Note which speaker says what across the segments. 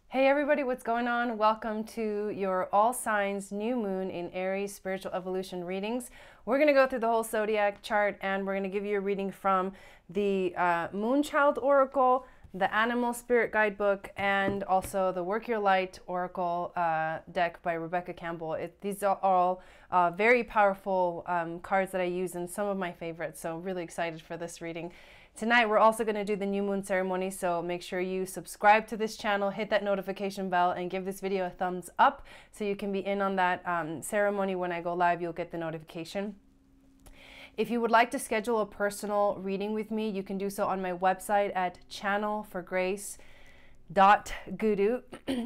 Speaker 1: Hey everybody, what's going on? Welcome to your all signs new moon in Aries spiritual evolution readings. We're going to go through the whole zodiac chart and we're going to give you a reading from the Moonchild Oracle, the Animal Spirit Guidebook, and also the Work Your Light Oracle deck by Rebecca Campbell. These are all very powerful cards that I use and some of my favorites, so I'm really excited for this reading. Tonight, we're also going to do the new moon ceremony, so make sure you subscribe to this channel, hit that notification bell, and give this video a thumbs up so you can be in on that ceremony. When I go live, you'll get the notification. If you would like to schedule a personal reading with me, you can do so on my website at channelforgrace.guru.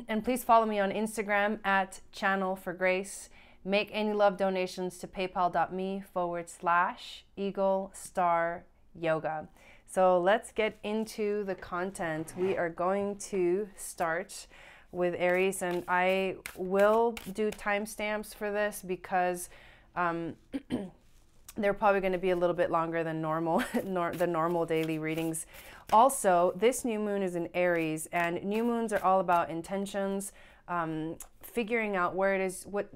Speaker 1: And please follow me on Instagram at channelforgrace. Make any love donations to paypal.me/eagle-star-yoga. So let's get into the content. We are going to start with Aries, and I will do timestamps for this because they're probably going to be a little bit longer than normal, the normal daily readings. Also, this new moon is in Aries, and new moons are all about intentions, figuring out where it is, what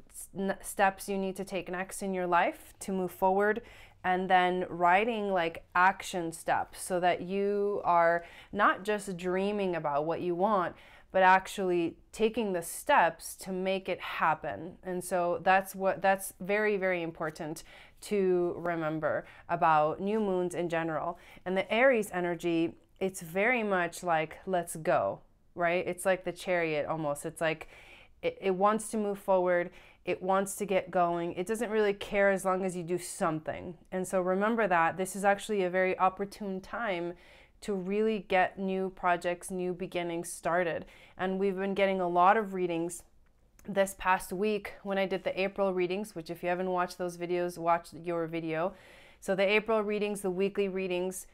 Speaker 1: steps you need to take next in your life to move forward, and then writing like action steps so that you are not just dreaming about what you want, but actually taking the steps to make it happen. And so that's very, very important to remember about new moons in general. And the Aries energy, it's very much like, let's go, right? It's like the chariot almost. It's like it wants to move forward. It wants to get going. It doesn't really care as long as you do something. And so remember that this is actually a very opportune time to really get new projects, new beginnings started. And we've been getting a lot of readings this past week when I did the April readings, which if you haven't watched those videos, watch your video. So the April readings, the weekly readings,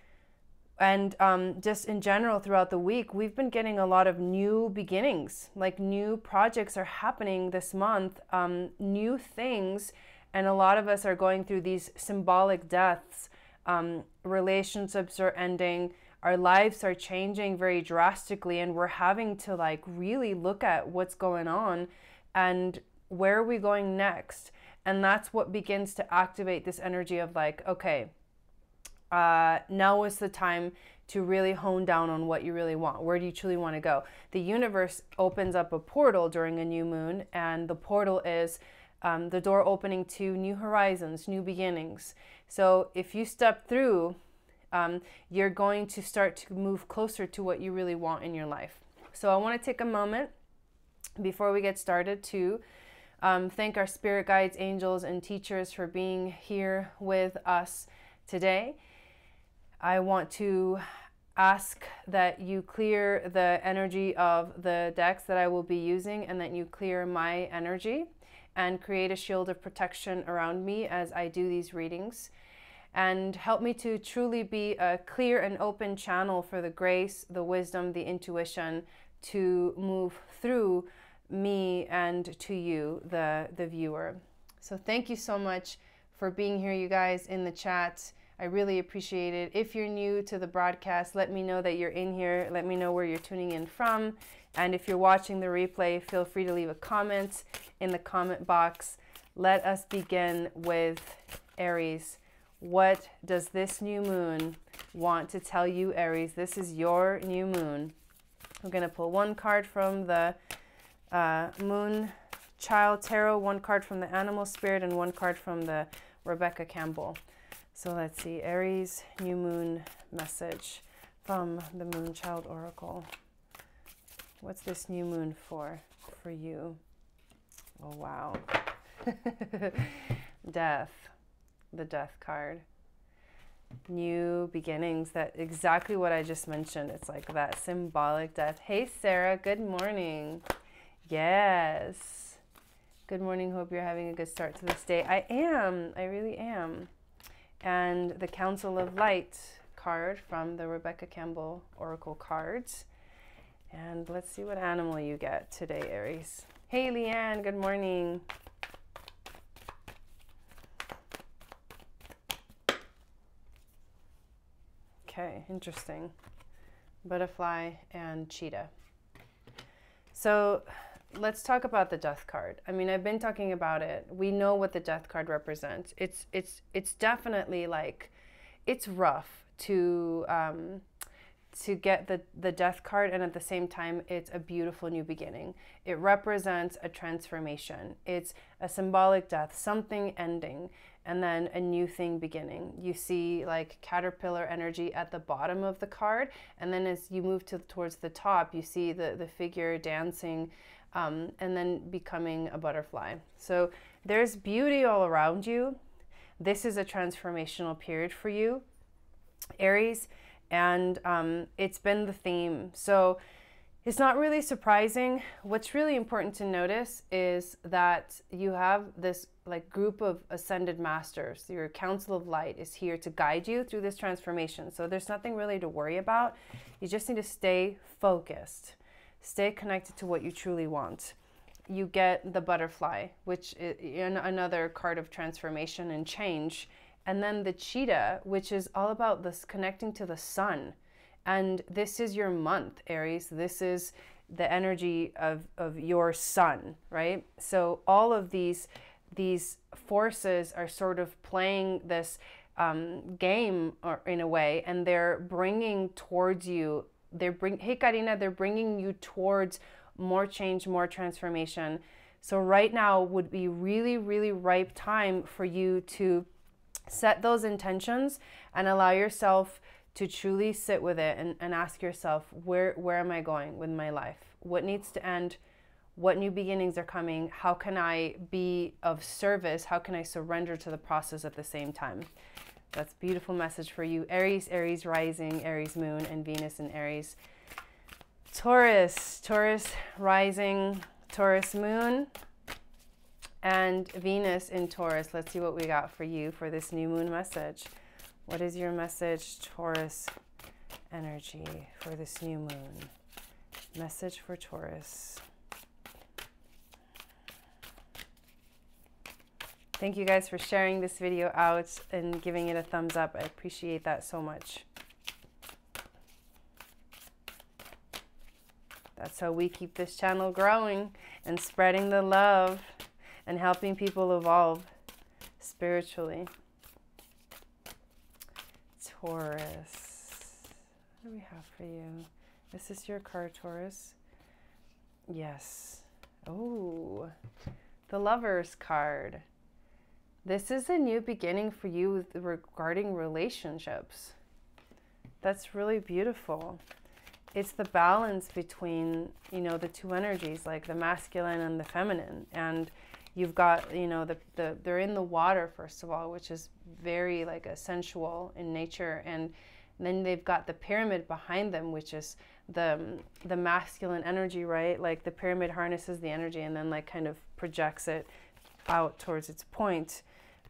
Speaker 1: and just in general throughout the week, we've been getting a lot of new beginnings, like new projects are happening this month, new things, and a lot of us are going through these symbolic deaths. Relationships are ending, our lives are changing very drastically, and we're having to like really look at what's going on and where are we going next. And that's what begins to activate this energy of like, okay, now is the time to really hone down on what you really want. Where do you truly want to go? The universe opens up a portal during a new moon, and the portal is the door opening to new horizons, new beginnings. So if you step through, you're going to start to move closer to what you really want in your life. So I want to take a moment before we get started to thank our spirit guides, angels, and teachers for being here with us today. I want to ask that you clear the energy of the decks that I will be using, and that you clear my energy and create a shield of protection around me as I do these readings, and help me to truly be a clear and open channel for the grace, the wisdom, the intuition to move through me and to you, the viewer. So thank you so much for being here, you guys, in the chat. I really appreciate it. If you're new to the broadcast, let me know that you're in here. Let me know where you're tuning in from. And if you're watching the replay, feel free to leave a comment in the comment box. Let us begin with Aries. What does this new moon want to tell you, Aries? This is your new moon. I'm going to pull one card from the Moonchild Tarot, one card from the Animal Spirit, and one card from the Rebecca Campbell. So let's see, Aries, new moon message from the Moonchild Oracle. What's this new moon for you? Oh, wow. Death, the Death card. New beginnings, that exactly what I just mentioned. It's like that symbolic death. Hey, Sarah, good morning. Yes. Good morning, hope you're having a good start to this day. I am, I really am. And the Council of Light card from the Rebecca Campbell Oracle cards. And let's see what animal you get today, Aries. Hey, Leanne, good morning. Okay, interesting. Butterfly and cheetah. So let's talk about the Death card. I mean, I've been talking about it. We know what the Death card represents. It's definitely like, it's rough to get the Death card, and at the same time, it's a beautiful new beginning. It represents a transformation. It's a symbolic death, something ending, and then a new thing beginning. You see like caterpillar energy at the bottom of the card, and then as you move towards the top, you see the figure dancing, and then becoming a butterfly. So there's beauty all around you. This is a transformational period for you, Aries, and it's been the theme. So it's not really surprising. What's really important to notice is that you have this like group of ascended masters. Your Council of Light is here to guide you through this transformation. So there's nothing really to worry about. You just need to stay focused, stay connected to what you truly want. You get the butterfly, which is another card of transformation and change. And then the cheetah, which is all about this connecting to the sun. And this is your month, Aries. This is the energy of your sun, right? So all of these forces are sort of playing this game, or in a way, and they're bringing towards you, hey Karina, they're bringing you towards more change, more transformation. So right now would be really, really ripe time for you to set those intentions and allow yourself to truly sit with it and ask yourself, where am I going with my life? What needs to end? What new beginnings are coming? How can I be of service? How can I surrender to the process at the same time? That's a beautiful message for you, Aries, Aries rising, Aries moon, and Venus in Aries. Taurus, Taurus rising, Taurus moon, and Venus in Taurus. Let's see what we got for you for this new moon message. What is your message, Taurus energy, for this new moon? Message for Taurus. Thank you guys for sharing this video out and giving it a thumbs up. I appreciate that so much. That's how we keep this channel growing and spreading the love and helping people evolve spiritually. Taurus. What do we have for you? This is your card, Taurus. Yes. Oh, the Lover's card. This is a new beginning for you regarding relationships. That's really beautiful. It's the balance between, you know, the two energies, like the masculine and the feminine. And you've got, you know, they're in the water, first of all, which is very like a sensual in nature. And then they've got the pyramid behind them, which is the masculine energy, right? Like the pyramid harnesses the energy and then like kind of projects it out towards its point.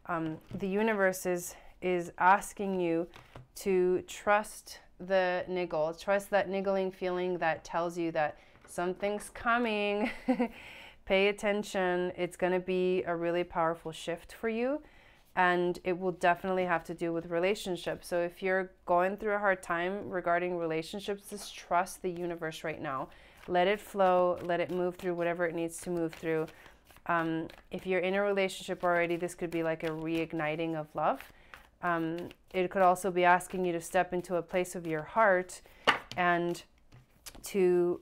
Speaker 1: The universe is asking you to trust the niggle, trust that niggling feeling that tells you that something's coming. Pay attention. It's going to be a really powerful shift for you, and it will definitely have to do with relationships. So if you're going through a hard time regarding relationships, just trust the universe right now. Let it flow, let it move through whatever it needs to move through. If you're in a relationship already, this could be like a reigniting of love. It could also be asking you to step into a place of your heart and to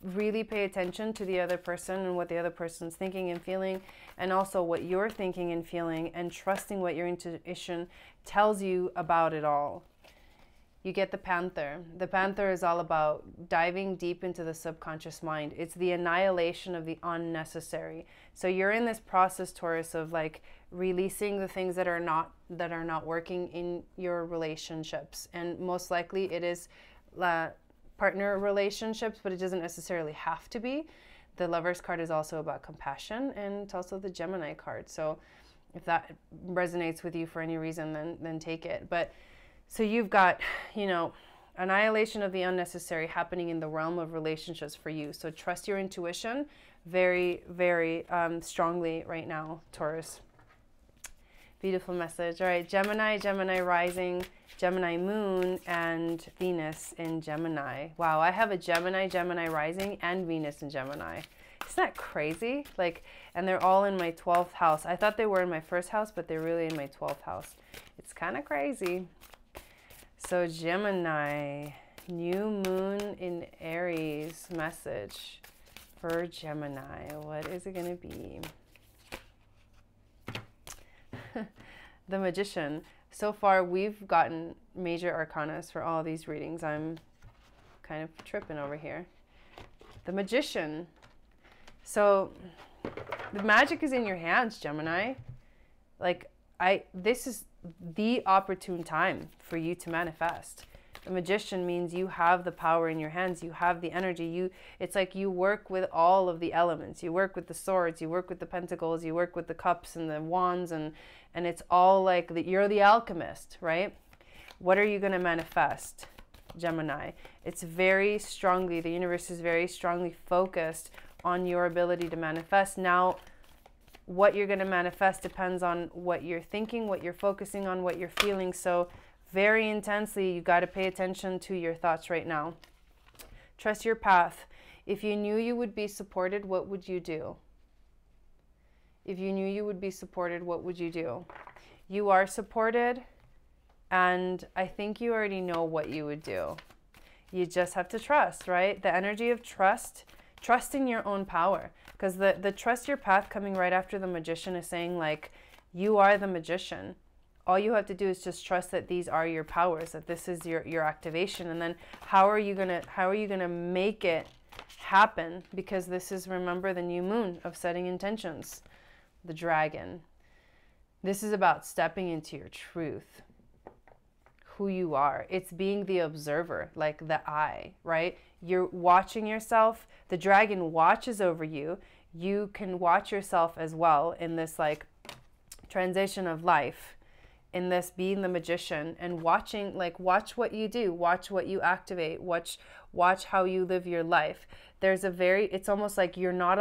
Speaker 1: really pay attention to the other person and what the other person's thinking and feeling, and also what you're thinking and feeling, and trusting what your intuition tells you about it all. You get the Panther. The Panther is all about diving deep into the subconscious mind. It's the annihilation of the unnecessary. So you're in this process, Taurus, of like releasing the things that are not working in your relationships. And most likely it is partner relationships, but it doesn't necessarily have to be. The Lover's card is also about compassion, and it's also the Gemini card. So if that resonates with you for any reason, then take it. But so you've got, you know, annihilation of the unnecessary happening in the realm of relationships for you. So trust your intuition very, very strongly right now, Taurus. Beautiful message. All right, Gemini, Gemini rising, Gemini moon, and Venus in Gemini. Wow, I have a Gemini, Gemini rising, and Venus in Gemini. Isn't that crazy? Like, and they're all in my 12th house. I thought they were in my first house, but they're really in my 12th house. It's kind of crazy. So Gemini, new moon in Aries, message for Gemini. What is it going to be? The Magician. So far, we've gotten major arcanas for all these readings. I'm kind of tripping over here. The Magician. So the magic is in your hands, Gemini. Like, this is the opportune time for you to manifest. The Magician means you have the power in your hands. You have the energy. It's like you work with all of the elements. You work with the swords. You work with the pentacles. You work with the cups and the wands. And it's all like you're the alchemist, right? What are you going to manifest, Gemini? It's very strongly, the universe is very strongly focused on your ability to manifest. Now, what you're going to manifest depends on what you're thinking, what you're focusing on, what you're feeling. So very intensely, you got to pay attention to your thoughts right now. Trust your path. If you knew you would be supported, what would you do? If you knew you would be supported, what would you do? You are supported, and I think you already know what you would do. You just have to trust, right? The energy of trust, trusting your own power. Because the trust your path coming right after the Magician is saying, like, you are the magician. All you have to do is just trust that these are your powers, that this is your activation. And then how are you gonna make it happen? Because this is, remember, the new moon of setting intentions, the dragon. This is about stepping into your truth, who you are. It's being the observer, like the eye, right? You're watching yourself. The dragon watches over you. You can watch yourself as well in this like transition of life, in this being the magician and watching, like, watch what you do, watch what you activate, watch how you live your life. There's it's almost like you're not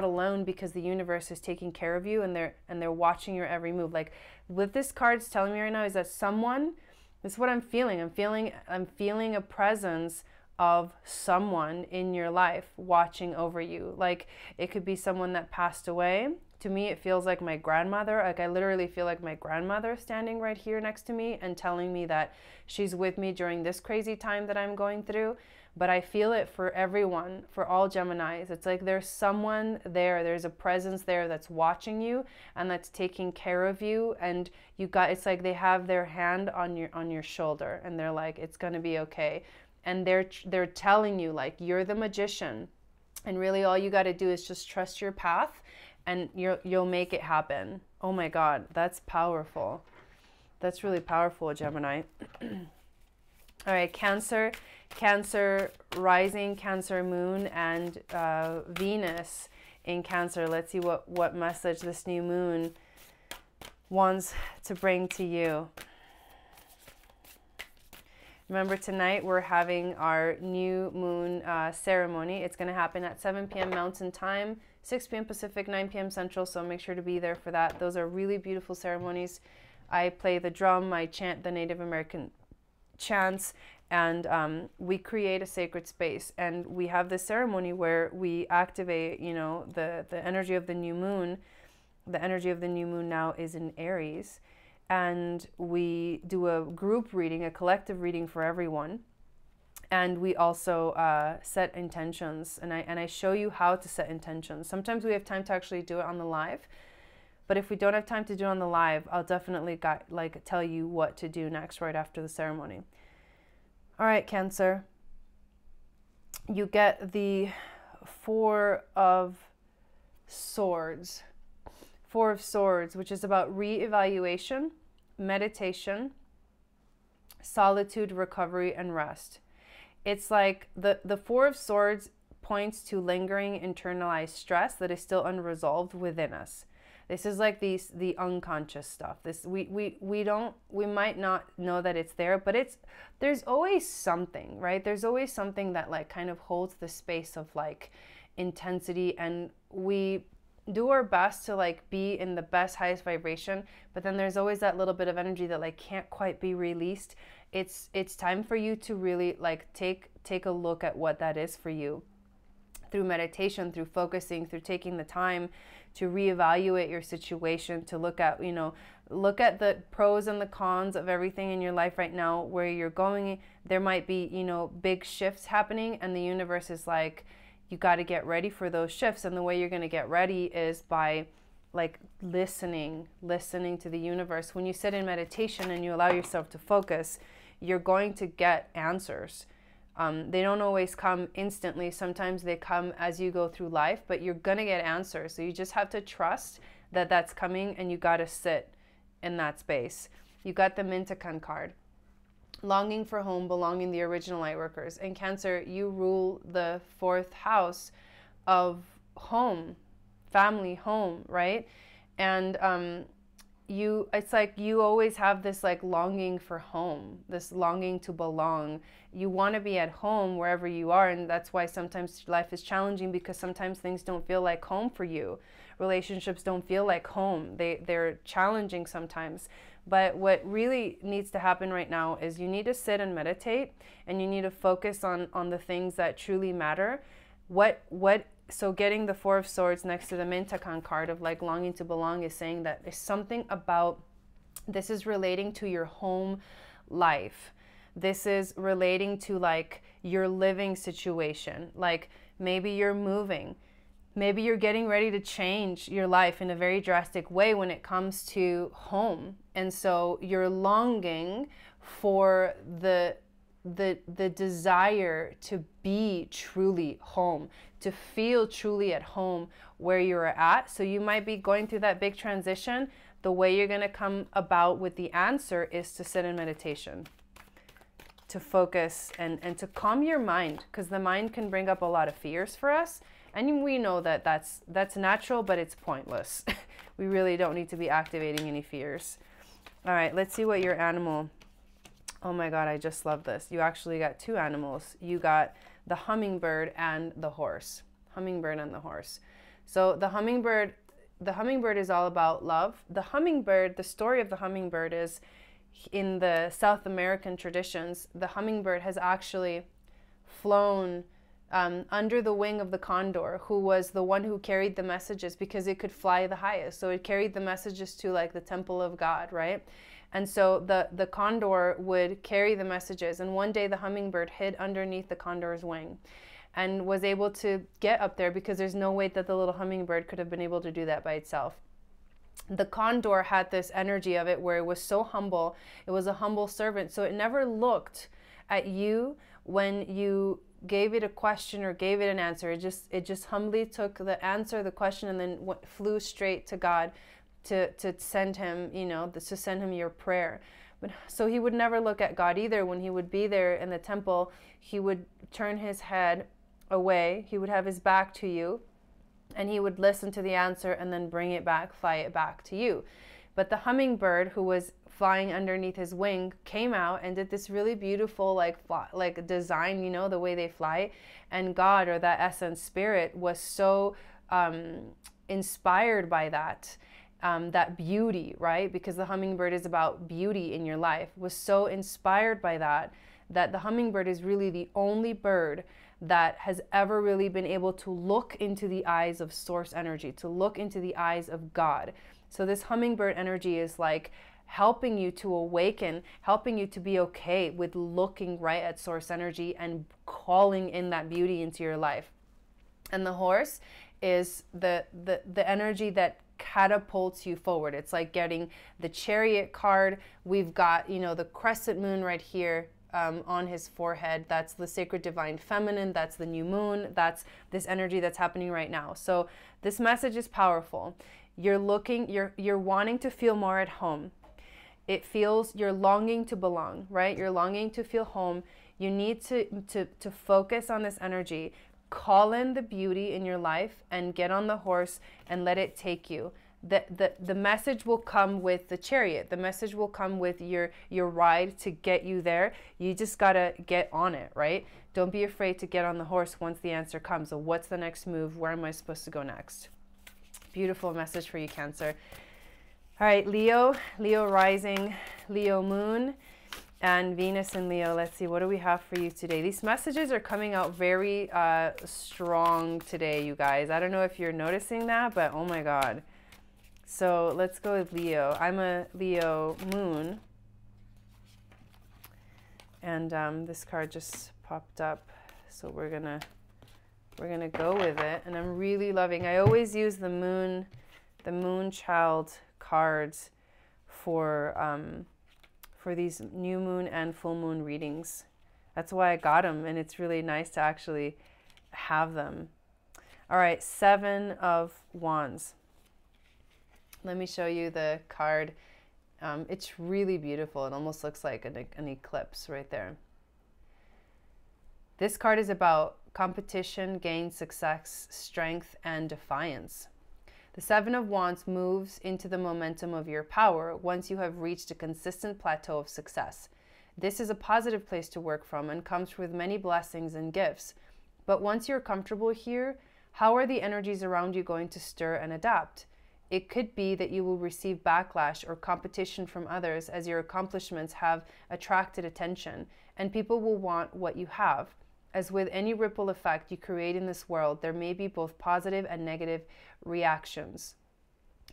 Speaker 1: alone, because the universe is taking care of you, and they're watching your every move. Like, what this card's telling me right now is that someone, this is what I'm feeling. I'm feeling a presence of someone in your life watching over you. Like, it could be someone that passed away. To me, it feels like my grandmother. Like, I literally feel like my grandmother standing right here next to me and telling me that she's with me during this crazy time that I'm going through. But I feel it for everyone, for all Geminis. It's like there's someone there, there's a presence there that's watching you and that's taking care of you. And it's like they have their hand on your shoulder, and they're like, it's gonna be okay. And they're telling you, like, you're the magician, and really all you got to do is just trust your path, and you'll make it happen. Oh my God, that's powerful. That's really powerful, Gemini. All right, Cancer rising, Cancer moon, and Venus in Cancer. Let's see what message this new moon wants to bring to you. Remember, tonight we're having our new moon ceremony. It's going to happen at 7 p.m. Mountain Time, 6 p.m. Pacific, 9 p.m. Central, so make sure to be there for that. Those are really beautiful ceremonies. I play the drum, I chant the Native American chants, and we create a sacred space. And we have this ceremony where we activate, you know, the energy of the new moon. The energy of the new moon now is in Aries. And we do a group reading, a collective reading for everyone. And we also set intentions, and I show you how to set intentions. Sometimes we have time to actually do it on the live, but if we don't have time to do it on the live, I'll definitely tell you what to do next right after the ceremony. All right, Cancer. You get the Four of Swords. Four of Swords, which is about re-evaluation, meditation, solitude, recovery, and rest. It's like the Four of Swords points to lingering internalized stress that is still unresolved within us. This is like the unconscious stuff. We might not know that it's there, but there's always something, right? There's always something that like kind of holds the space of like intensity, and we do our best to like be in the best, highest vibration, but then there's always that little bit of energy that like can't quite be released. It's time for you to really like take a look at what that is for you, through meditation, through focusing, through taking the time to reevaluate your situation, to look at, you know, look at the pros and the cons of everything in your life right now, where you're going. There might be, you know, big shifts happening, and the universe is like, you got to get ready for those shifts. And the way you're going to get ready is by like listening to the universe. When you sit in meditation and you allow yourself to focus, you're going to get answers. They don't always come instantly. Sometimes they come as you go through life, but you're going to get answers. So you just have to trust that that's coming, and you got to sit in that space. You got the Mintakan card. Longing for home, belonging, the original light workers. In Cancer, you rule the 4th house of home, family, home, right? And it's like you always have this like longing for home, this longing to belong. You want to be at home wherever you are, and that's why sometimes life is challenging, because sometimes things don't feel like home for you. Relationships don't feel like home. They're challenging sometimes. But what really needs to happen right now is you need to sit and meditate, and you need to focus on the things that truly matter. So getting the 4 of Swords next to the Mintakan card of like longing to belong is saying that there's something about, this is relating to your home life. This is relating to like your living situation. Like maybe you're moving. Maybe you're getting ready to change your life in a very drastic way when it comes to home. And so you're longing for the desire to be truly home, to feel truly at home where you're at. So you might be going through that big transition. The way you're going to come about with the answer is to sit in meditation, to focus and to calm your mind, because the mind can bring up a lot of fears for us. And we know that that's natural, but it's pointless. We really don't need to be activating any fears. All right, let's see what your animal. Oh my God, I just love this. You actually got 2 animals. You got the hummingbird and the horse. Hummingbird and the horse. So the hummingbird is all about love. The hummingbird, the story of the hummingbird is, in the South American traditions, the hummingbird has actually flown under the wing of the condor, who was the one who carried the messages, because it could fly the highest. So it carried the messages to like the temple of God, right? And so the condor would carry the messages. And one day the hummingbird hid underneath the condor's wing and was able to get up there, because there's no way that the little hummingbird could have been able to do that by itself. The condor had this energy of it where it was so humble. It was a humble servant. So it never looked at you when you gave it a question or gave it an answer. It just humbly took the answer, the question, and then flew straight to God to send him, you know, to send him your prayer. But so he would never look at God either. When he would be there in the temple, he would turn his head away. He would have his back to you, and he would listen to the answer and then bring it back, fly it back to you. But the hummingbird, who was flying underneath his wing, came out and did this really beautiful like design, you know, the way they fly. And God, or that essence spirit, was so inspired by that beauty, right? Because the hummingbird is about beauty in your life. Was so inspired by that the hummingbird is really the only bird that has ever really been able to look into the eyes of source energy, to look into the eyes of God. So this hummingbird energy is like helping you to awaken, helping you to be okay with looking right at source energy and calling in that beauty into your life. And the horse is the energy that catapults you forward. It's like getting the Chariot card. We've got, you know, the crescent moon right here on his forehead. That's the sacred divine feminine. That's the new moon. That's this energy that's happening right now. So this message is powerful. You're wanting to feel more at home. It feels, you're longing to belong, right? You're longing to feel home. You need to focus on this energy. Call in the beauty in your life and get on the horse and let it take you. The message will come with the Chariot. The message will come with your ride to get you there. You just gotta get on it, right? Don't be afraid to get on the horse once the answer comes. So what's the next move? Where am I supposed to go next? Beautiful message for you, Cancer. All right, Leo rising, Leo moon, and Venus in Leo. Let's see, what do we have for you today? These messages are coming out very strong today, you guys. I don't know if you're noticing that, but oh my God. So let's go with Leo. I'm a Leo moon. And this card just popped up. So we're gonna go with it. And I'm really loving, I always use the moon child cards for these new moon and full moon readings. That's why I got them, and it's really nice to actually have them. All right, 7 of Wands. Let me show you the card. It's really beautiful. It almost looks like an eclipse right there. This card is about competition, gain, success, strength, and defiance. The 7 of Wands moves into the momentum of your power once you have reached a consistent plateau of success. This is a positive place to work from and comes with many blessings and gifts. But once you're comfortable here, how are the energies around you going to stir and adapt? It could be that you will receive backlash or competition from others as your accomplishments have attracted attention, and people will want what you have. As with any ripple effect you create in this world, there may be both positive and negative reactions,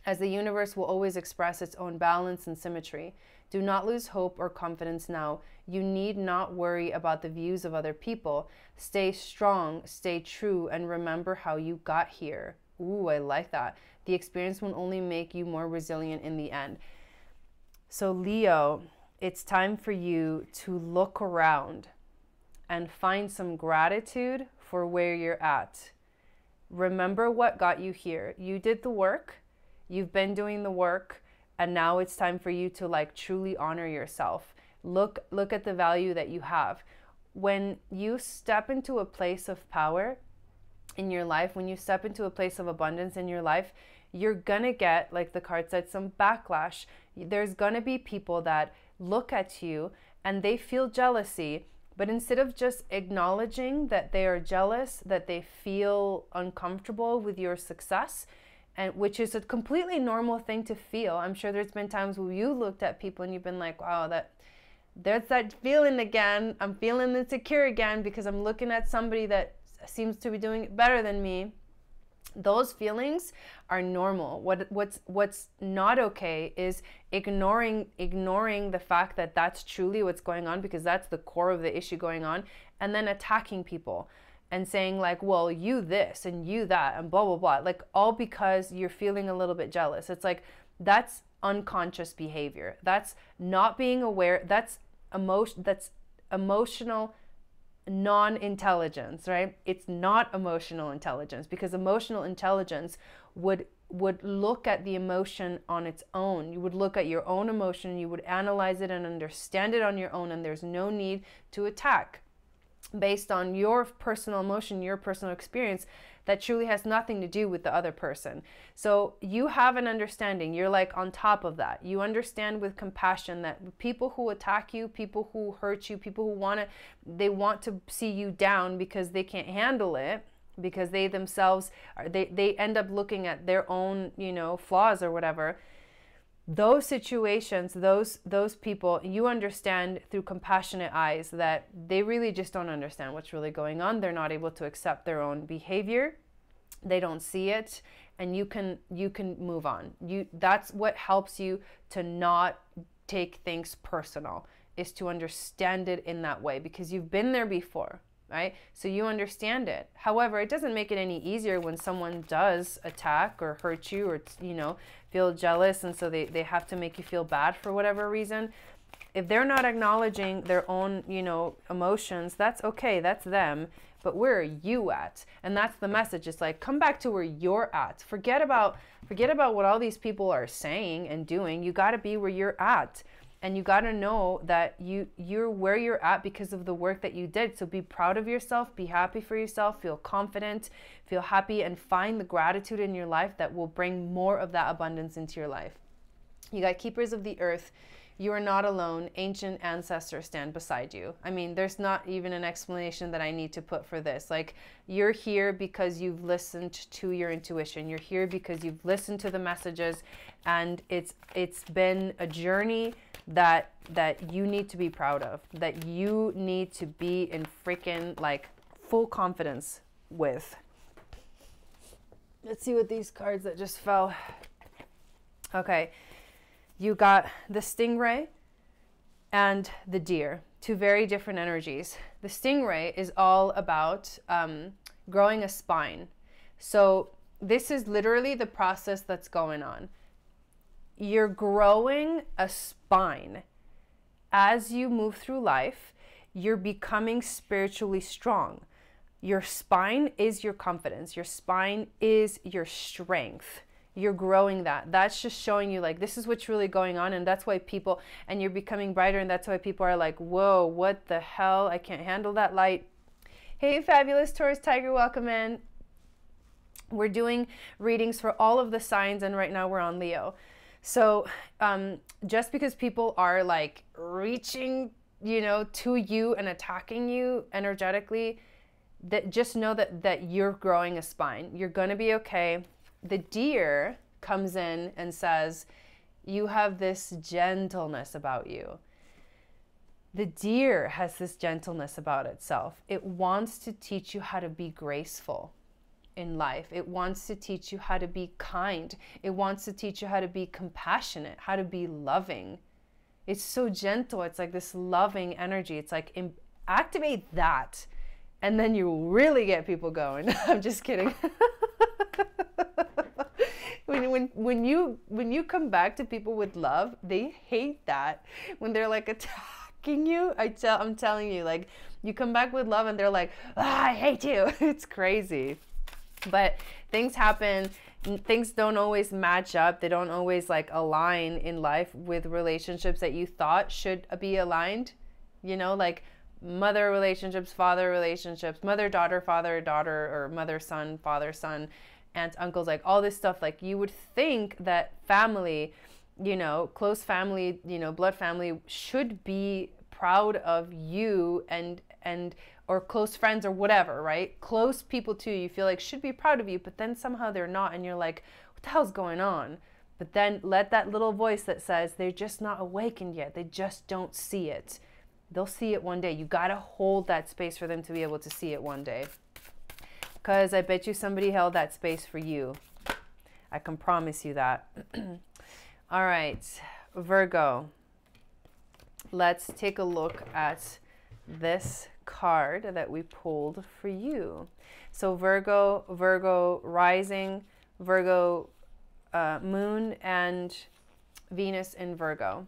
Speaker 1: as the universe will always express its own balance and symmetry. Do not lose hope or confidence now. You need not worry about the views of other people. Stay strong, stay true, and remember how you got here. Ooh, I like that. The experience will only make you more resilient in the end. So Leo, it's time for you to look around and find some gratitude for where you're at. Remember what got you here. You did the work, you've been doing the work, and now it's time for you to like truly honor yourself. Look at the value that you have. When you step into a place of power in your life, when you step into a place of abundance in your life, you're gonna get, like the card said, some backlash. There's gonna be people that look at you and they feel jealousy. But instead of just acknowledging that they are jealous, that they feel uncomfortable with your success, and which is a completely normal thing to feel. I'm sure there's been times where you looked at people and you've been like, wow, there's that feeling again. I'm feeling insecure again because I'm looking at somebody that seems to be doing it better than me. Those feelings are normal. What's not okay is ignoring the fact that that's truly what's going on, because that's the core of the issue going on, and then attacking people and saying like, well, you this and you that and blah, blah, blah. Like all because you're feeling a little bit jealous. It's like, that's unconscious behavior. That's not being aware. That's emotional non-intelligence, right? It's not emotional intelligence, because emotional intelligence would look at the emotion on its own. You would look at your own emotion, you would analyze it and understand it on your own, and there's no need to attack based on your personal emotion, your personal experience that truly has nothing to do with the other person. So you have an understanding, you're like on top of that. You understand with compassion that people who attack you, people who hurt you, people who want to see you down because they can't handle it, because they themselves they end up looking at their own, flaws or whatever. Those situations, those people, you understand through compassionate eyes that they really just don't understand what's really going on. They're not able to accept their own behavior. They don't see it, and you can move on. That's what helps you to not take things personal, is to understand it in that way, because you've been there before, right? So you understand it. However, it doesn't make it any easier when someone does attack or hurt you, or feel jealous, and so they have to make you feel bad for whatever reason. If they're not acknowledging their own, emotions, that's okay, that's them. But where are you at? And that's the message. It's like, come back to where you're at. Forget about what all these people are saying and doing. You got to be where you're at. And you got to know that you're where you're at because of the work that you did. So be proud of yourself, be happy for yourself, feel confident, feel happy, and find the gratitude in your life that will bring more of that abundance into your life. You got Keepers of the Earth You are not alone. Ancient ancestors stand beside you. I mean, there's not even an explanation that I need to put for this. Like, you're here because you've listened to your intuition. You're here because you've listened to the messages, and it's been a journey that you need to be proud of, that you need to be in freaking like full confidence with. Let's see what these cards that just fell. Okay, you got the stingray and the deer, two very different energies. The stingray is all about growing a spine. So this is literally the process that's going on. You're growing a spine. As you move through life, you're becoming spiritually strong. Your spine is your confidence. Your spine is your strength. You're growing that. That's just showing you like, this is what's really going on. And that's why people, and you're becoming brighter. And that's why people are like, whoa, what the hell? I can't handle that light. Hey, fabulous Taurus Tiger, welcome in. We're doing readings for all of the signs. And right now we're on Leo. So just because people are like reaching, you know, to you and attacking you energetically, that just know that you're growing a spine. You're going to be okay. The deer comes in and says, you have this gentleness about you. The deer has this gentleness about itself. It wants to teach you how to be graceful in life. It wants to teach you how to be kind. It wants to teach you how to be compassionate, how to be loving. It's so gentle. It's like this loving energy. It's like activate that. And then you really get people going. I'm just kidding. when you come back to people with love, they hate that. When they're like attacking you, I'm telling you, like, you come back with love and they're like, I hate you. It's crazy. But things happen. Things don't always match up. They don't always like align in life with relationships that you thought should be aligned. You know, like mother relationships, father relationships, mother-daughter, father-daughter, or mother-son, father-son, aunts, uncles, like all this stuff. Like you would think that family, you know, close family, you know, blood family should be proud of you and or close friends or whatever, right? Close people to you feel like should be proud of you, but then somehow they're not. And you're like, what the hell's going on? But then let that little voice that says they're just not awakened yet. They just don't see it. They'll see it one day. You got to hold that space for them to be able to see it one day. Because I bet you somebody held that space for you. I can promise you that. All right, Virgo. Let's take a look at this card that we pulled for you. So Virgo rising, Virgo moon, and Venus in Virgo.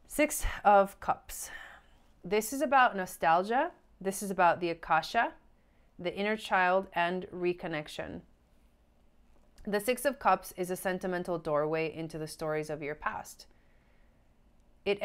Speaker 1: Six of Cups. This is about nostalgia. This is about the Akasha, the inner child, and reconnection. The Six of Cups is a sentimental doorway into the stories of your past. It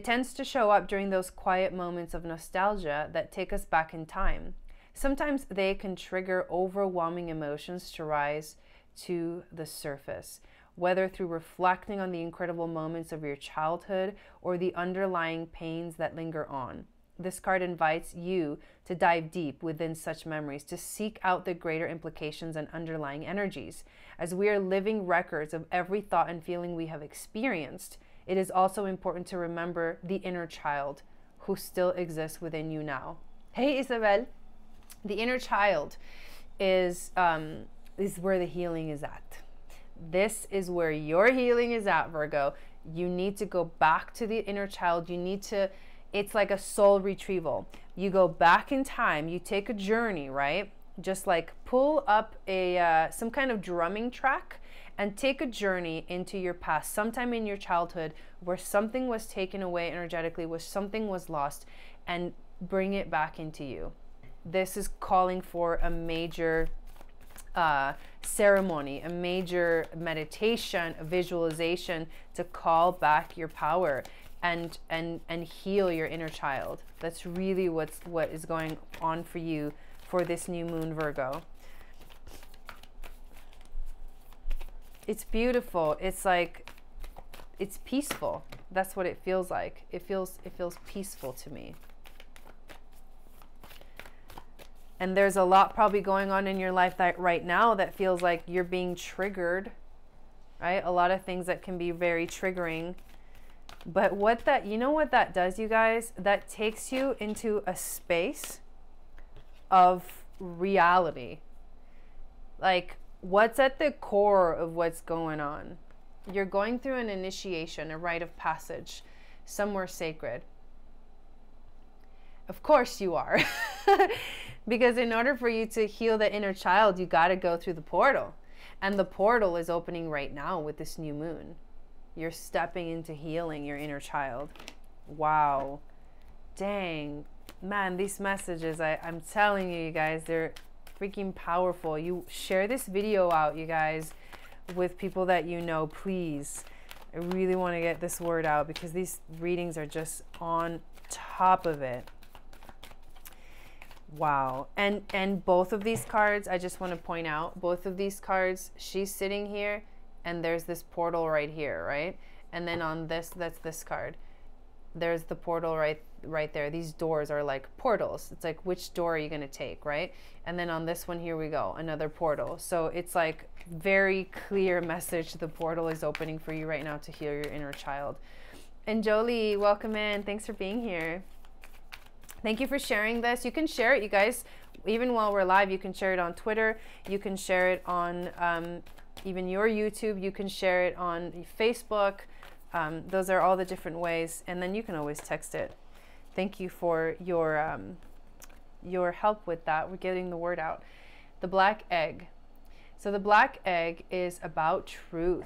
Speaker 1: tends to show up during those quiet moments of nostalgia that take us back in time. Sometimes they can trigger overwhelming emotions to rise to the surface, whether through reflecting on the incredible moments of your childhood or the underlying pains that linger on. This card invites you to dive deep within such memories, to seek out the greater implications and underlying energies. As we are living records of every thought and feeling we have experienced, it is also important to remember the inner child who still exists within you now. Hey, Isabel. The inner child is where the healing is at. This is where your healing is at, Virgo. You need to go back to the inner child. You need to, it's like a soul retrieval. You go back in time. You take a journey, right? Just like pull up some kind of drumming track and take a journey into your past, sometime in your childhood where something was taken away energetically, where something was lost, and bring it back into you. This is calling for a major ceremony, a major meditation, a visualization to call back your power and heal your inner child. That's really what is going on for you for this new moon, Virgo. It's beautiful. It's like it's peaceful. That's what it feels like. It feels peaceful to me. And there's a lot probably going on in your life that right now that feels like you're being triggered, right? A lot of things that can be very triggering. But what that, you know what that does, you guys? That takes you into a space of reality. Like, what's at the core of what's going on? You're going through an initiation, a rite of passage, somewhere sacred. Of course you are. Because in order for you to heal the inner child, you got to go through the portal. And the portal is opening right now with this new moon. You're stepping into healing your inner child. Wow. Dang. Man, these messages, I'm telling you, you guys, they're freaking powerful. You share this video out, you guys, with people that you know, please. I really want to get this word out because these readings are just on top of it. Wow. And both of these cards, I just want to point out, both of these cards, she's sitting here and there's this portal right here, right? And then on this, that's this card. There's the portal right there. These doors are like portals. It's like, which door are you going to take, right? And then on this one, here we go, another portal. So it's like very clear message. The portal is opening for you right now to heal your inner child. And Jolie, welcome in. Thanks for being here. Thank you for sharing this. You can share it, you guys. Even while we're live, you can share it on Twitter. You can share it on even your YouTube. You can share it on Facebook. Those are all the different ways. And then you can always text it. Thank you for your help with that. We're getting the word out. The black egg. So the black egg is about truth.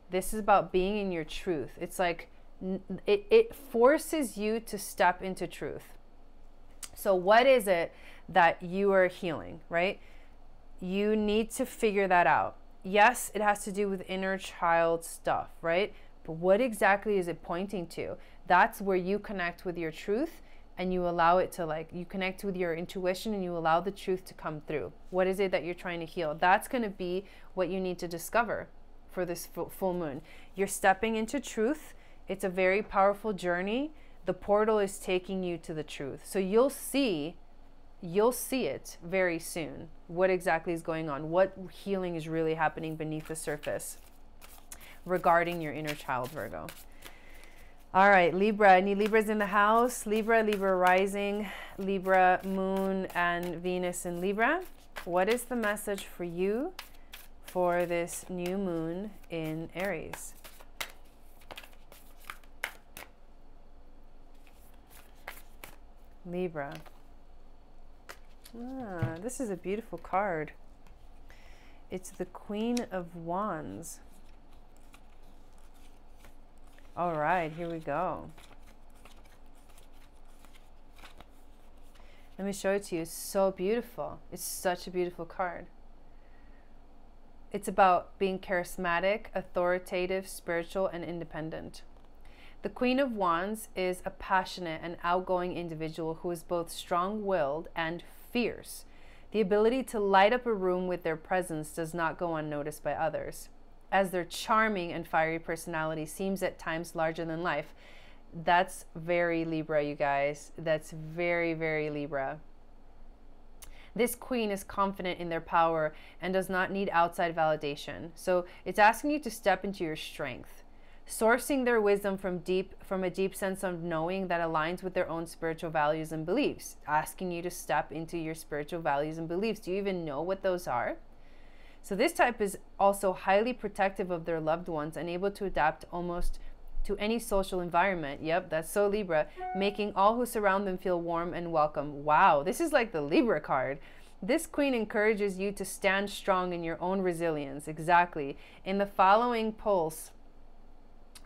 Speaker 1: This is about being in your truth. It's like it forces you to step into truth. So what is it that you are healing, right? You need to figure that out. Yes, it has to do with inner child stuff, right? But what exactly is it pointing to? That's where you connect with your truth and you allow it to, like, you connect with your intuition and you allow the truth to come through. What is it that you're trying to heal? That's going to be what you need to discover for this full moon. You're stepping into truth. It's a very powerful journey. The portal is taking you to the truth. So you'll see it very soon. What exactly is going on? What healing is really happening beneath the surface regarding your inner child, Virgo. All right, Libra. Any Libras in the house? Libra, Libra rising, Libra moon, and Venus in Libra. What is the message for you for this new moon in Aries? Libra. Ah, this is a beautiful card. It's the Queen of Wands. All right, here we go. Let me show it to you. It's so beautiful. It's such a beautiful card. It's about being charismatic, authoritative, spiritual, and independent. The Queen of Wands is a passionate and outgoing individual who is both strong-willed and fierce. The ability to light up a room with their presence does not go unnoticed by others, as their charming and fiery personality seems at times larger than life. That's very Libra, you guys. That's very, very Libra. This queen is confident in their power and does not need outside validation. So it's asking you to step into your strength, sourcing their wisdom from a deep sense of knowing that aligns with their own spiritual values and beliefs, asking you to step into your spiritual values and beliefs. Do you even know what those are? So this type is also highly protective of their loved ones and able to adapt almost to any social environment. Yep, that's so Libra, making all who surround them feel warm and welcome. Wow, this is like the Libra card. This queen encourages you to stand strong in your own resilience. Exactly. In the following pulse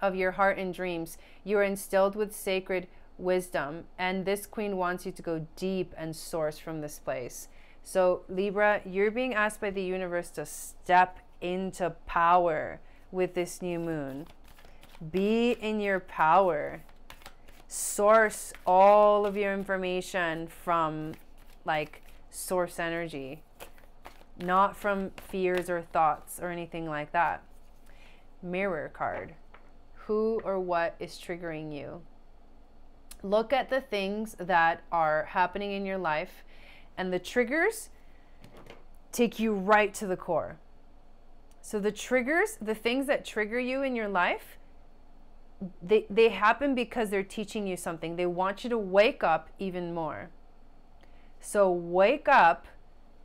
Speaker 1: of your heart and dreams, you are instilled with sacred wisdom, and this queen wants you to go deep and source from this place. So Libra, you're being asked by the universe to step into power with this new moon. Be in your power. Source all of your information from like source energy, not from fears or thoughts or anything like that. Mirror card. Who or what is triggering you? Look at the things that are happening in your life, and the triggers take you right to the core. So the triggers, the things that trigger you in your life, they happen because they're teaching you something. They want you to wake up even more. So wake up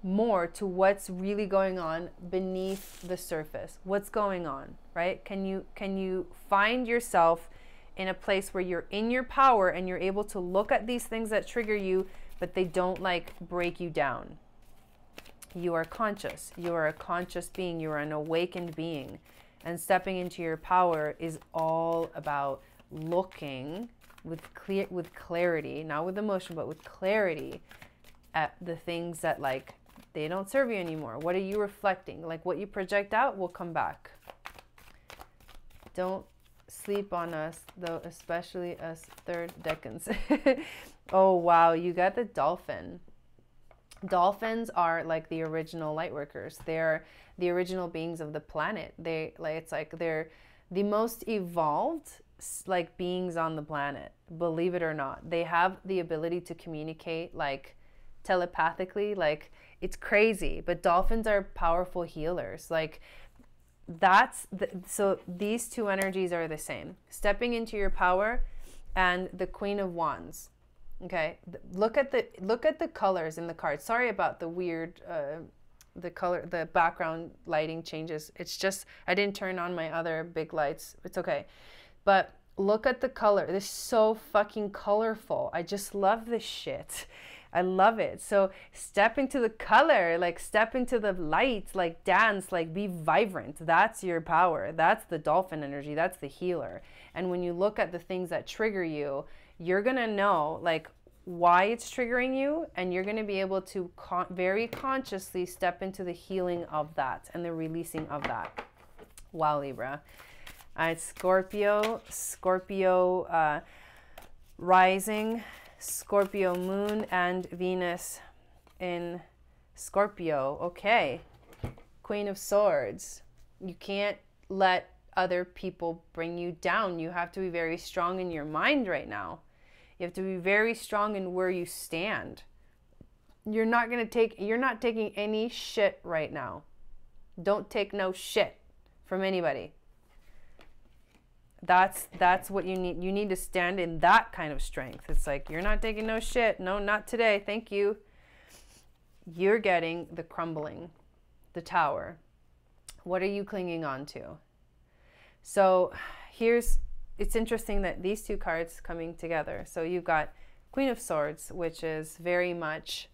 Speaker 1: more to what's really going on beneath the surface. What's going on, right? Can you find yourself in a place where you're in your power and you're able to look at these things that trigger you, but they don't like break you down? You are conscious. You are a conscious being. You are an awakened being. And stepping into your power is all about looking with clarity, not with emotion, but with clarity at the things that like they don't serve you anymore. What are you reflecting? Like what you project out will come back. Don't sleep on us though, especially us third decans. Oh wow, you got the dolphin. Dolphins are like the original light workers. They're the original beings of the planet. They're the most evolved like beings on the planet, believe it or not. They have the ability to communicate like telepathically, like it's crazy, but dolphins are powerful healers. Like so these two energies are the same. Stepping into your power and the Queen of Wands. Okay, look at the colors in the cards. Sorry about the weird the background lighting changes. It's just I didn't turn on my other big lights. It's okay. But look at the color. This is so fucking colorful. I just love this shit. I love it. So step into the color, like step into the light, like dance, like be vibrant. That's your power. That's the dolphin energy. That's the healer. And when you look at the things that trigger you, you're going to know like why it's triggering you, and you're going to be able to very consciously step into the healing of that and the releasing of that. Wow, Libra. All right, Scorpio rising, Scorpio moon, and Venus in Scorpio. Okay, Queen of Swords. You can't let other people bring you down. You have to be very strong in your mind right now. You have to be very strong in where you stand. You're not taking any shit right now. Don't take no shit from anybody. That's what you need. You need to stand in that kind of strength. It's like, you're not taking no shit. No, not today. Thank you. You're getting the crumbling, the tower. What are you clinging on to? So it's interesting that these two cards coming together. So you've got Queen of Swords, which is very much,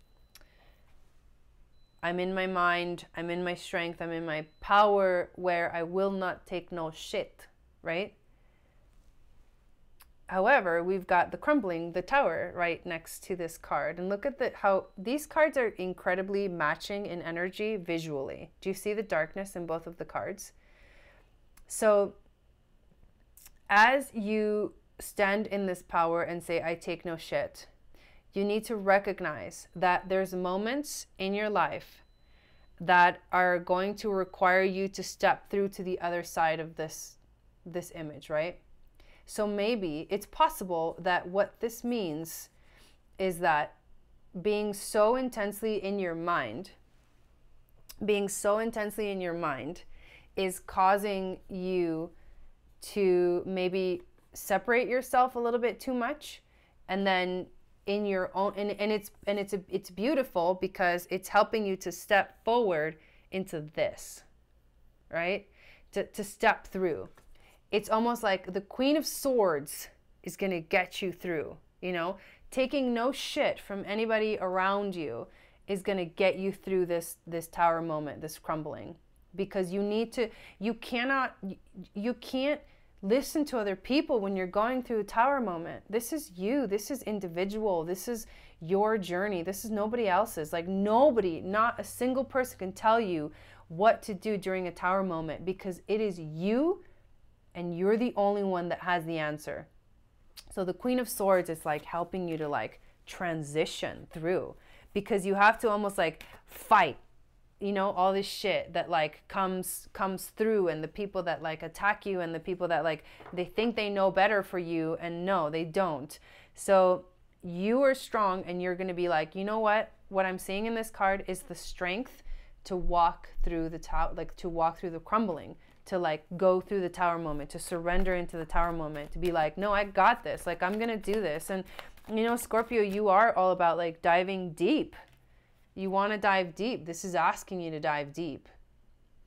Speaker 1: I'm in my mind, I'm in my strength, I'm in my power, where I will not take no shit, right? However, we've got the crumbling, the tower, right next to this card. And look at how these cards are incredibly matching in energy visually. Do you see the darkness in both of the cards? So as you stand in this power and say, I take no shit, you need to recognize that there's moments in your life that are going to require you to step through to the other side of this image, right? So maybe it's possible that what this means is that being so intensely in your mind is causing you to maybe separate yourself a little bit too much, and then in your own, and it's beautiful because it's helping you to step forward into this, right? To step through. It's almost like the Queen of Swords is going to get you through, you know? Taking no shit from anybody around you is going to get you through this tower moment, this crumbling. Because you can't listen to other people when you're going through a tower moment. This is you. This is individual. This is your journey. This is nobody else's. Like nobody, not a single person can tell you what to do during a tower moment, because it is you, and you're the only one that has the answer. So the Queen of Swords is like helping you to like transition through, because you have to almost like fight you know, all this shit that like comes through, and the people that like attack you, and the people that like, they think they know better for you, and no, they don't. So you are strong, and you're going to be like, you know what I'm seeing in this card is the strength to walk through the tower, like to walk through the crumbling, to like go through the tower moment, to surrender into the tower moment, to be like, no, I got this, like I'm gonna do this. And you know, Scorpio, you are all about like diving deep. You want to dive deep. This is asking you to dive deep,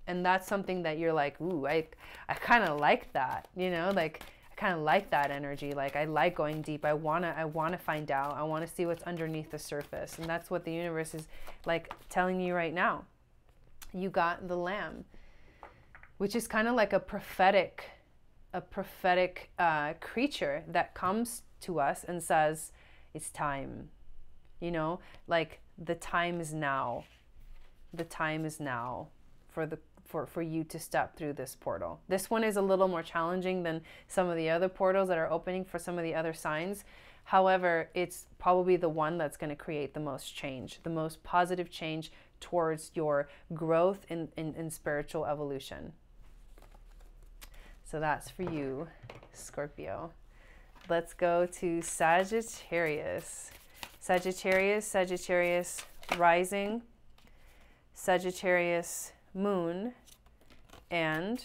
Speaker 1: and that's something that you're like, ooh, I kind of like that, you know, like I kind of like that energy. Like I like going deep. I wanna find out. I want to see what's underneath the surface, and that's what the universe is like telling you right now. You got the Lamb, which is kind of like a prophetic creature that comes to us and says, it's time, you know, like the time is now. The time is now for you to step through this portal. This one is a little more challenging than some of the other portals that are opening for some of the other signs. However, it's probably the one that's going to create the most change, the most positive change towards your growth in spiritual evolution. So that's for you, Scorpio. Let's go to Sagittarius. Sagittarius rising, Sagittarius moon, and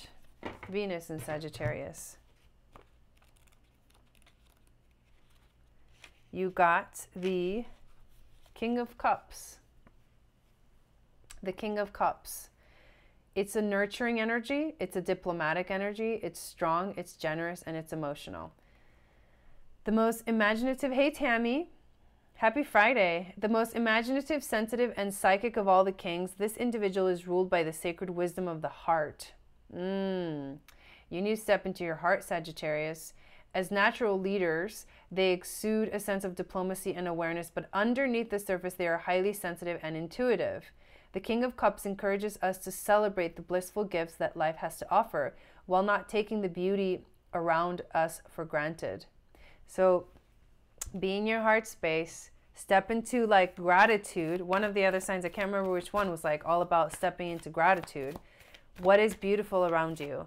Speaker 1: Venus in Sagittarius. You got the King of Cups. The King of Cups. It's a nurturing energy. It's a diplomatic energy. It's strong, it's generous, and it's emotional. The most imaginative, hey Tammy, happy Friday. The most imaginative, sensitive, and psychic of all the kings, this individual is ruled by the sacred wisdom of the heart. You need to step into your heart, Sagittarius. As natural leaders, they exude a sense of diplomacy and awareness, but underneath the surface, they are highly sensitive and intuitive. The King of Cups encourages us to celebrate the blissful gifts that life has to offer, while not taking the beauty around us for granted. So be in your heart space, step into like gratitude. One of the other signs, I can't remember which one, was like all about stepping into gratitude. What is beautiful around you?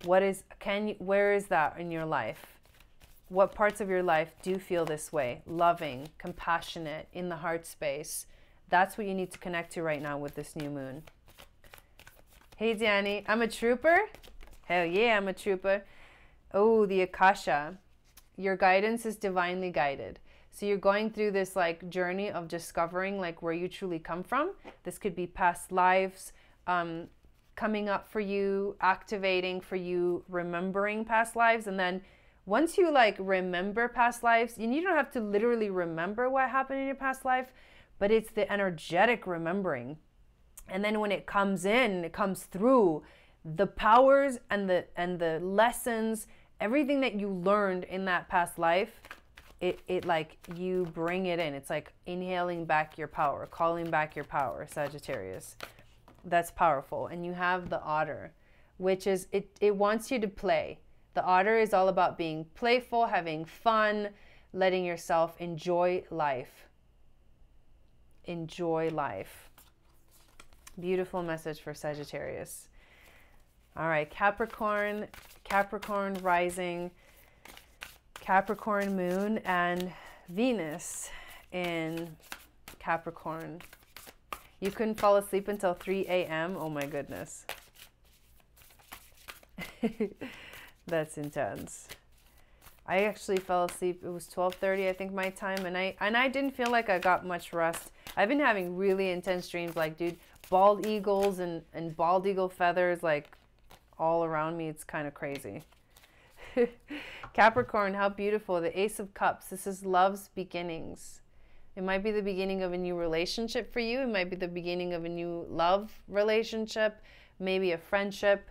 Speaker 1: Where is that in your life? What parts of your life do feel this way? Loving, compassionate, in the heart space. That's what you need to connect to right now with this new moon. Hey, Danny, I'm a trooper? Hell yeah, I'm a trooper. Oh, the Akasha. Your guidance is divinely guided. So you're going through this like journey of discovering like where you truly come from. This could be past lives coming up for you, activating for you, remembering past lives. And then once you like remember past lives, and you don't have to literally remember what happened in your past life, but it's the energetic remembering. And then when it comes in, it comes through, the powers and the lessons, everything that you learned in that past life, it like you bring it in. It's like inhaling back your power, calling back your power, Sagittarius. That's powerful. And you have the Otter, which is, it wants you to play. The Otter is all about being playful, having fun, letting yourself enjoy life. Enjoy life. Beautiful message for Sagittarius. All right, Capricorn rising, Capricorn moon, and Venus in Capricorn. You couldn't fall asleep until 3 a.m. Oh my goodness. That's intense. I actually fell asleep. It was 12:30, I think, my time, and I didn't feel like I got much rest. I've been having really intense dreams, like, dude, bald eagles and bald eagle feathers, like, all around me. It's kind of crazy. Capricorn, how beautiful. The Ace of Cups. This is love's beginnings. It might be the beginning of a new relationship for you. It might be the beginning of a new love relationship, maybe a friendship.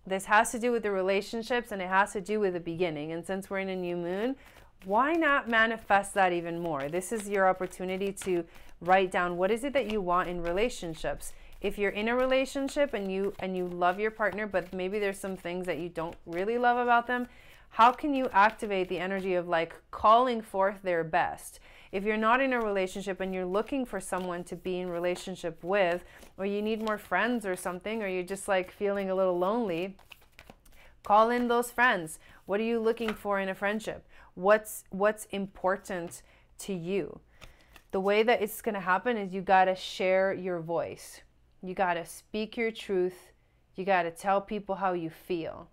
Speaker 1: This has to do with the relationships, and it has to do with the beginning. And since we're in a new moon, why not manifest that even more? This is your opportunity to write down, what is it that you want in relationships? If you're in a relationship and you love your partner, but maybe there's some things that you don't really love about them, how can you activate the energy of like calling forth their best? If you're not in a relationship and you're looking for someone to be in relationship with, or you need more friends or something, or you're just like feeling a little lonely, call in those friends. What are you looking for in a friendship? What's important to you? The way that it's going to happen is you got to share your voice. You got to speak your truth. You got to tell people how you feel.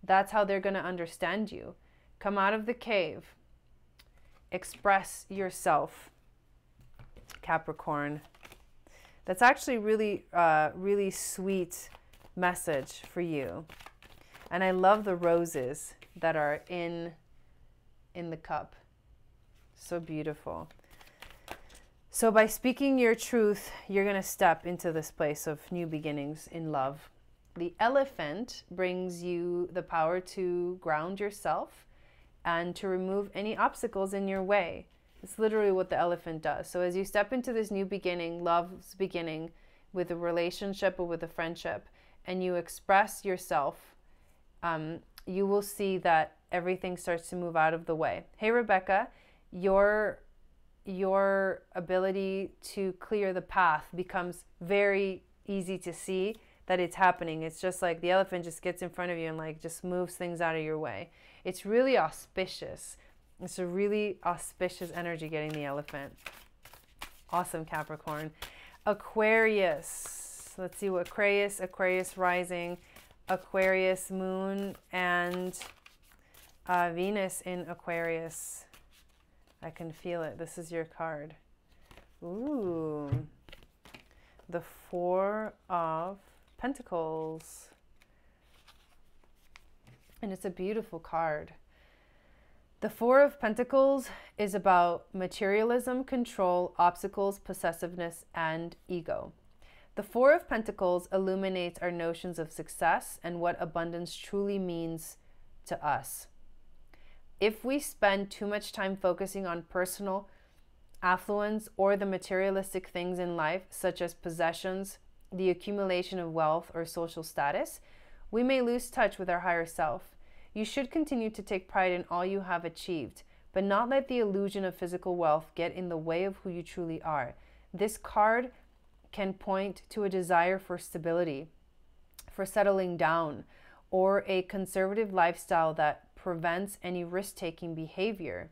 Speaker 1: That's how they're going to understand you. Come out of the cave. Express yourself, Capricorn. That's actually really, really sweet message for you. And I love the roses that are in the cup. So beautiful. So by speaking your truth, you're going to step into this place of new beginnings in love. The elephant brings you the power to ground yourself and to remove any obstacles in your way. It's literally what the elephant does. So as you step into this new beginning, love's beginning with a relationship or with a friendship, and you express yourself, you will see that everything starts to move out of the way. Hey, Rebecca, your ability to clear the path becomes very easy to see that it's happening. It's just like the elephant just gets in front of you and like just moves things out of your way. It's really auspicious. It's a really auspicious energy getting the elephant. Awesome, Capricorn. Aquarius. Let's see what Aquarius rising, Aquarius moon, and Venus in Aquarius. I can feel it. This is your card. Ooh. The Four of Pentacles. And it's a beautiful card. The Four of Pentacles is about materialism, control, obstacles, possessiveness, and ego. The Four of Pentacles illuminates our notions of success and what abundance truly means to us. If we spend too much time focusing on personal affluence or the materialistic things in life, such as possessions, the accumulation of wealth, or social status, we may lose touch with our higher self. You should continue to take pride in all you have achieved, but not let the illusion of physical wealth get in the way of who you truly are. This card can point to a desire for stability, for settling down, or a conservative lifestyle that prevents any risk-taking behavior.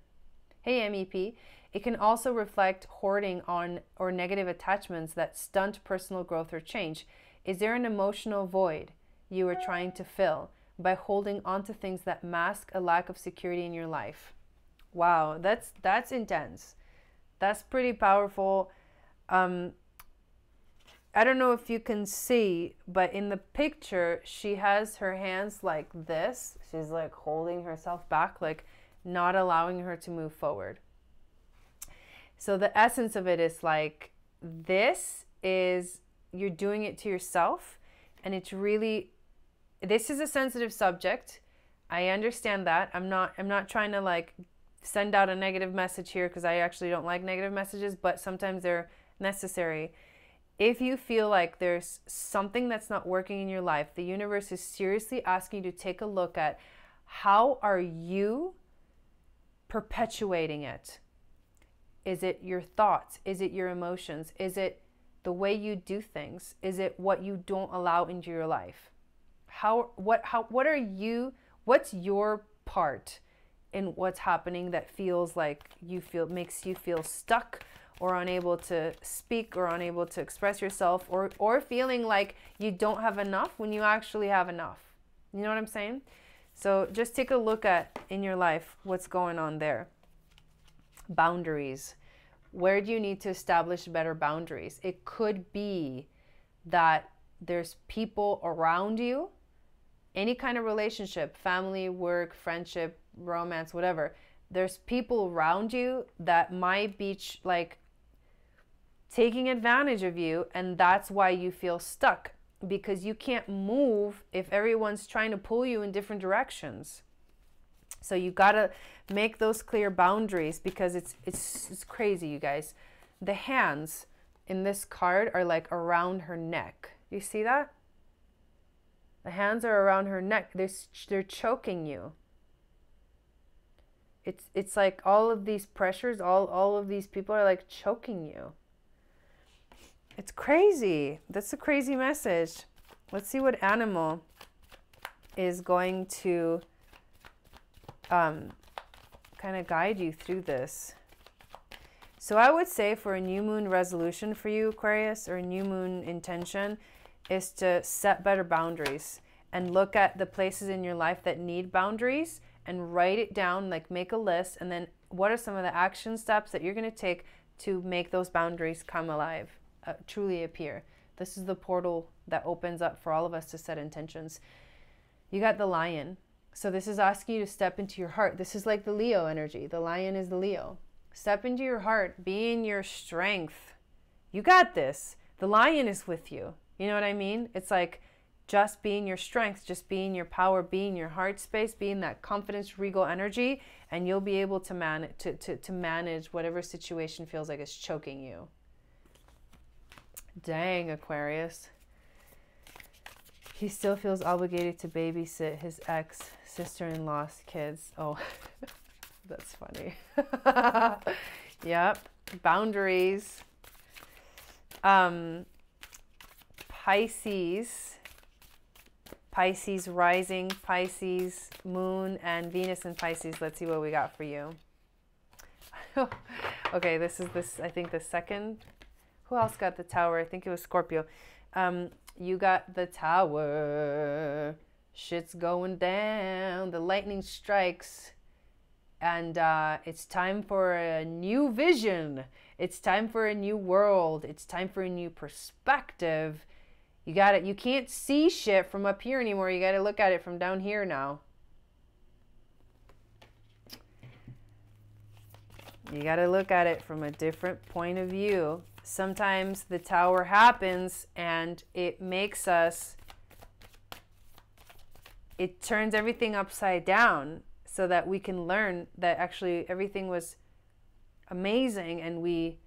Speaker 1: Hey, MEP, it can also reflect hoarding on or negative attachments that stunt personal growth or change. Is there an emotional void you are trying to fill by holding on to things that mask a lack of security in your life? Wow, that's intense. That's pretty powerful. I don't know if you can see, but in the picture, she has her hands like this. She's like holding herself back, like not allowing her to move forward. So the essence of it is like, this is, you're doing it to yourself, and it's really, this is a sensitive subject. I understand that. I'm not trying to like send out a negative message here, because I actually don't like negative messages, but sometimes they're necessary. If you feel like there's something that's not working in your life, the universe is seriously asking you to take a look at how are you perpetuating it? Is it your thoughts? Is it your emotions? Is it the way you do things? Is it what you don't allow into your life? What's your part in what's happening that feels like makes you feel stuck, or unable to speak, or unable to express yourself, or feeling like you don't have enough when you actually have enough? You know what I'm saying? So just take a look at in your life what's going on there. Boundaries. Where do you need to establish better boundaries? It could be that there's people around you, any kind of relationship, family, work, friendship, romance, whatever. There's people around you that might be like taking advantage of you, and that's why you feel stuck, because you can't move if everyone's trying to pull you in different directions. So you gotta make those clear boundaries, because it's crazy, you guys. The hands in this card are like around her neck. You see that? The hands are around her neck. They're choking you. It's like all of these pressures, all of these people are like choking you. It's crazy. That's a crazy message. Let's see what animal is going to kind of guide you through this. So I would say for a new moon resolution for you, Aquarius, or a new moon intention, is to set better boundaries and look at the places in your life that need boundaries and write it down, like make a list, and then what are some of the action steps that you're going to take to make those boundaries come alive, truly appear. This is the portal that opens up for all of us to set intentions. You got the lion. So this is asking you to step into your heart. This is like the Leo energy. The lion is the Leo. Step into your heart. Be in your strength. You got this. The lion is with you. You know what I mean? It's like just be in your strength, just be in your power, be in your heart space, be in that confidence, regal energy, and you'll be able to manage whatever situation feels like it's choking you. Dang, Aquarius. He still feels obligated to babysit his ex-sister-in-law's kids. Oh, that's funny. Yep. Boundaries. Pisces rising, Pisces moon, and Venus in Pisces. Let's see what we got for you. Okay, this is I think the second. Who else got the Tower? I think it was Scorpio. You got the Tower. Shit's going down. The lightning strikes. And it's time for a new vision. It's time for a new world. It's time for a new perspective. You got it. You can't see shit from up here anymore. You got to look at it from down here now. You got to look at it from a different point of view. Sometimes the Tower happens and it makes us, it turns everything upside down so that we can learn that actually everything was amazing and we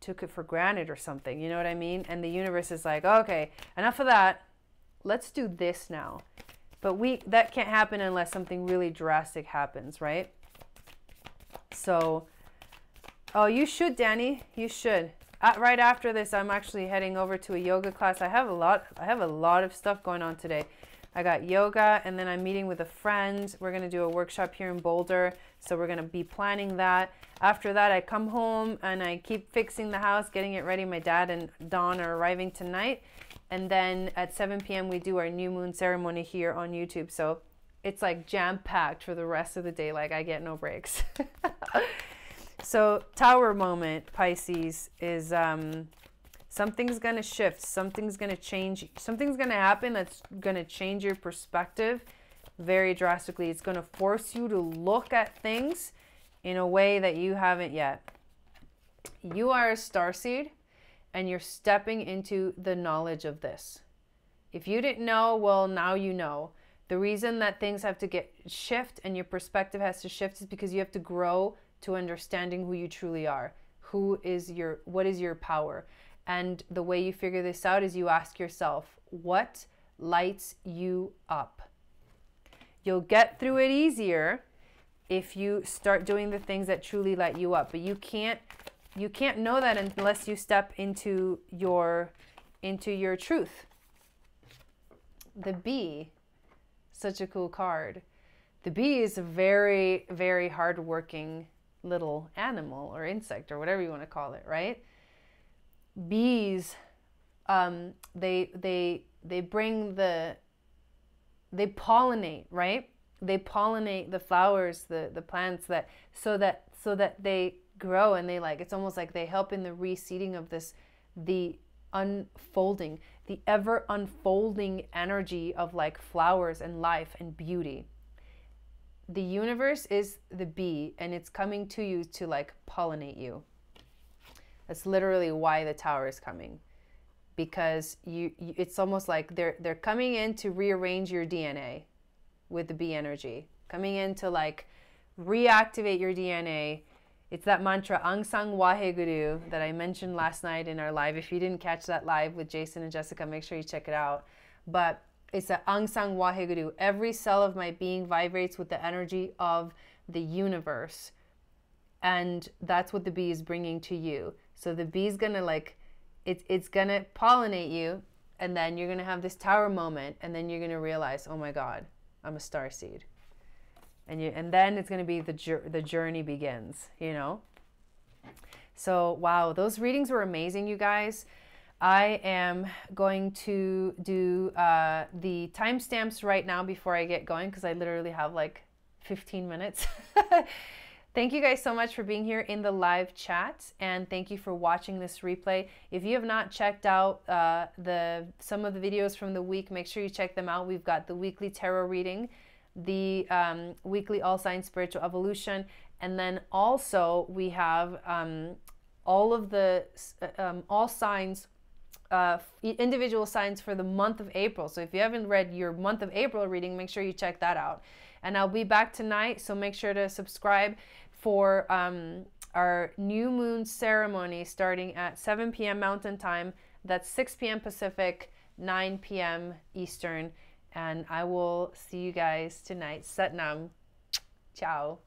Speaker 1: took it for granted or something, you know what I mean? And the universe is like, okay, enough of that. Let's do this now. But that can't happen unless something really drastic happens, right? So, oh, you should, Danny. You should. Right after this, I'm actually heading over to a yoga class. I have a lot of stuff going on today. I got yoga, and then I'm meeting with a friend. We're going to do a workshop here in Boulder, so we're going to be planning that. After that, I come home, and I keep fixing the house, getting it ready. My dad and Dawn are arriving tonight, and then at 7 p.m., we do our new moon ceremony here on YouTube, so it's like jam-packed for the rest of the day. Like, I get no breaks. So, Tower moment, Pisces, is something's going to shift. Something's going to change. Something's going to happen that's going to change your perspective very drastically. It's going to force you to look at things in a way that you haven't yet. You are a starseed, and you're stepping into the knowledge of this. If you didn't know, well, now you know. The reason that things have to shift and your perspective has to shift is because you have to grow to understanding who you truly are. What is your power? And the way you figure this out is you ask yourself, what lights you up? You'll get through it easier if you start doing the things that truly light you up. But you can't know that unless you step into your truth. The bee, such a cool card. The bee is a very, very hardworking little animal or insect or whatever you want to call it, right? Bees, they pollinate, right? They pollinate the flowers, the plants, so that they grow, and it's almost like they help in the reseeding of the unfolding, the ever unfolding energy of like flowers and life and beauty. The universe is the bee, and it's coming to you to like pollinate you. That's literally why the Tower is coming, because it's almost like they're coming in to rearrange your DNA with the bee energy, coming in to like reactivate your DNA. It's that mantra Ang Sang Waheguru that I mentioned last night in our live. If you didn't catch that live with Jason and Jessica, make sure you check it out. But it's that Ang Sang Waheguru. Every cell of my being vibrates with the energy of the universe. And that's what the bee is bringing to you. So the bee is going to like, it's going to pollinate you, and then you're going to have this tower moment, and then you're going to realize, oh my God, I'm a starseed. And then it's going to be the journey begins, you know? So, wow, those readings were amazing, you guys. I am going to do the timestamps right now before I get going, because I literally have like 15 minutes. Thank you guys so much for being here in the live chat, and thank you for watching this replay. If you have not checked out some of the videos from the week, make sure you check them out. We've got the weekly tarot reading, the weekly all signs spiritual evolution, and then also we have all of the all signs, individual signs for the month of April. So if you haven't read your month of April reading, make sure you check that out. And I'll be back tonight, so make sure to subscribe for our new moon ceremony starting at 7 p.m. Mountain Time. That's 6 p.m. Pacific, 9 p.m. Eastern. And I will see you guys tonight. Sat Nam. Ciao.